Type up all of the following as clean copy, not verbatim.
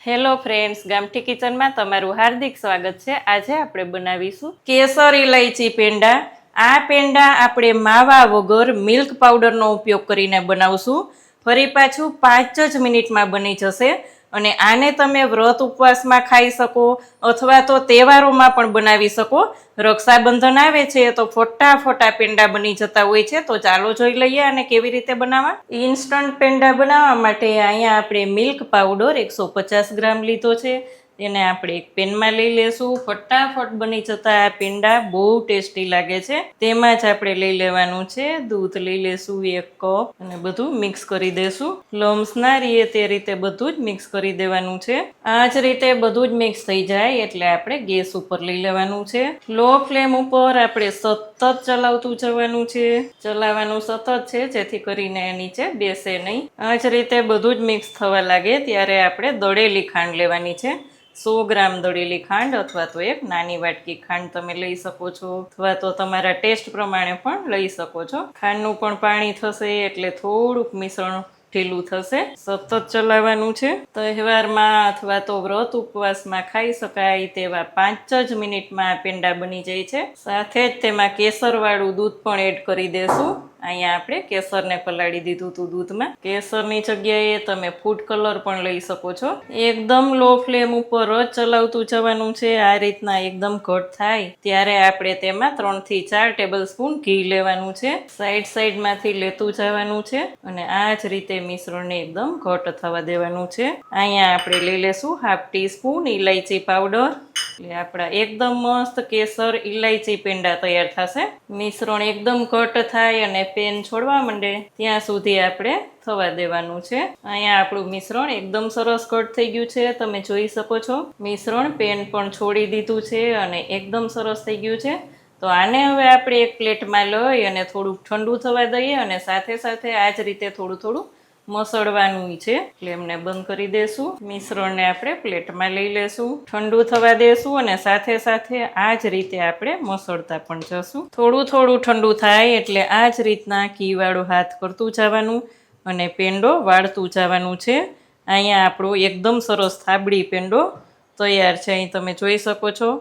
Hello friends, ગામઠી કિચનમાં તમારું હાર્દિક સ્વાગત છે। આજે આપણે બનાવીશું કેસર ઇલાયચી પેંડા। આ પેંડા આપણે માવા વગર મિલ્ક પાવડરનો ઉપયોગ કરીને બનાવશું। ફરી પાછું 5 જ મિનિટમાં બની જશે અને આને તમે વ્રત ઉપવાસમાં ખાઈ શકો અથવા તો તહેવારોમાં પણ બનાવી શકો। રક્ષાબંધન આવે છે તો ફટાફટ પેંડા બની જતા હોય છે। તો ચાલો જોઈ લઈએ આને કેવી રીતે બનાવવા। ઇન્સ્ટન્ટ પેંડા બનાવવા માટે અહીંયા આપણે મિલ્ક પાવડર 150 ગ્રામ લીધો છે। તેને આપણે એક પેનમાં લઈ લેશું। ફટાફટ બની જતા આ પેંડા બહુ ટેસ્ટી લાગે છે। તેમાં જ આપણે લઈ લેવાનું છે દૂધ લઈ લેશું 1 કપ અને બધું મિક્સ કરી દેશું। લમ્સ ના રહે તે રીતે બધું જ મિક્સ કરી દેવાનું છે। આ જ રીતે બધું જ મિક્સ થઈ જાય એટલે આપણે ગેસ ઉપર લઈ લેવાનું છે। લો ફ્લેમ ઉપર આપણે સતત ચલાવતું જવાનું છે। ચલાવવાનું સતત છે જેથી કરીને નીચે બેસે નહીં। આ જ રીતે બધું જ મિક્સ થવા લાગે ત્યારે આપણે દળેલી ખાંડ લેવાની છે। 100 ગ્રામ દળેલી ખાંડ અથવા તો એક નાની વાટકી ખાંડ તમે લઈ શકો છો અથવા તો તમારા ટેસ્ટ પ્રમાણે પણ લઈ શકો છો। ખાંડનું પણ પાણી થશે એટલે થોડુંક મિશ્રણ ઢીલું થશે। સતત ચલાવવાનું છે। તહેવારમાં અથવા તો વ્રત ઉપવાસમાં ખાઈ શકાય તેવા 5 જ મિનિટમાં પેંડા બની જાય છે। સાથે જ તેમાં કેસરવાળું દૂધ પણ એડ કરી દેશું। અહીંયા આપણે કેસરને પલાળી દીધું હતું દૂધમાં। કેસરની જગ્યાએ તમે ફૂડ કલર પણ લઈ શકો છો। એકદમ લો ફ્લેમ ઉપર જ ચલાવતું જવાનું છે। આ રીતના એકદમ ઘટ થાય ત્યારે આપણે તેમાં 3 થી 4 ટેબલ સ્પૂન ઘી લેવાનું છે। સાઈડમાંથી લેતું જવાનું છે અને આ જ રીતે મિશ્રણને એકદમ ઘટ થવા દેવાનું છે। અહીંયા આપણે લઈ લેશું 1/2 ટીસ્પૂન ઇલાયચી પાવડર। એટલે આપણા એકદમ મસ્ત કેસર ઇલાયચી પેંડા તૈયાર થશે। મિશ્રણ એકદમ ઘટ થાય અને પેન છોડવા માંડે ત્યાં સુધી આપણે થવા દેવાનું છે। અહીંયા આપણું મિશ્રણ એકદમ સરસ ઘટ થઈ ગયું છે। તમે જોઈ શકો છો મિશ્રણ પેન પણ છોડી દીધું છે અને એકદમ સરસ થઈ ગયું છે। તો આને હવે આપણે એક પ્લેટમાં લઈ અને થોડુંક ઠંડુ થવા દઈએ અને સાથે સાથે આ જ રીતે થોડું મસળવાનું છે। ફ્લેમને બંધ કરી દેશું। મિશ્રણને આપણે પ્લેટમાં લઈ લેશું, ઠંડુ થવા દેશું અને સાથે સાથે આ જ રીતે આપણે મસળતા પણ જશું। થોડું ઠંડુ થાય એટલે આ જ રીતના ઘીવાળું હાથ કરતું જવાનું અને પેંડો વાળતું જવાનું છે। અહીંયા આપણો એકદમ સરસ થાબડી પેંડો તૈયાર છે। અહીં તમે જોઈ શકો છો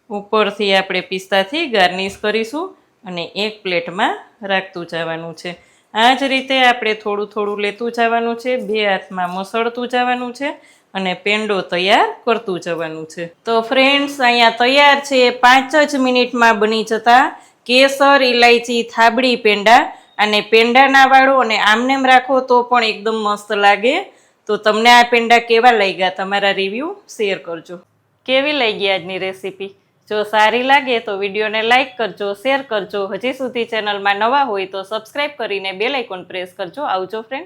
ઉપરથી આપણે પિસ્તાથી ગાર્નિશ કરીશું અને એક પ્લેટમાં રાખતું જવાનું છે। આ જ રીતે આપણે થોડું લેતું જવાનું છે, 2 હાથમાં મસળતું જવાનું છે અને પેંડો તૈયાર કરતું જવાનું છે। તો ફ્રેન્ડ્સ અહીંયા તૈયાર છે 5 જ મિનિટમાં બની જતા કેસર ઇલાયચી થાબડી પેંડા। અને પેંડા ના વાળો અને આમનેમ રાખો તો પણ એકદમ મસ્ત લાગે। તો તમને આ પેંડા કેવા લાગ્યા તમારા રિવ્યૂ શેર કરજો। કેવી લાગી આજની રેસીપી? જો સારી લાગે તો વિડીયોને લાઇક કરજો, શેર કરજો। હજી સુધી ચેનલમાં નવા હોય તો સબસ્ક્રાઈબ કરીને બેલ આઇકોન પ્રેસ કરજો। આવજો ફ્રેન્ડ્સ।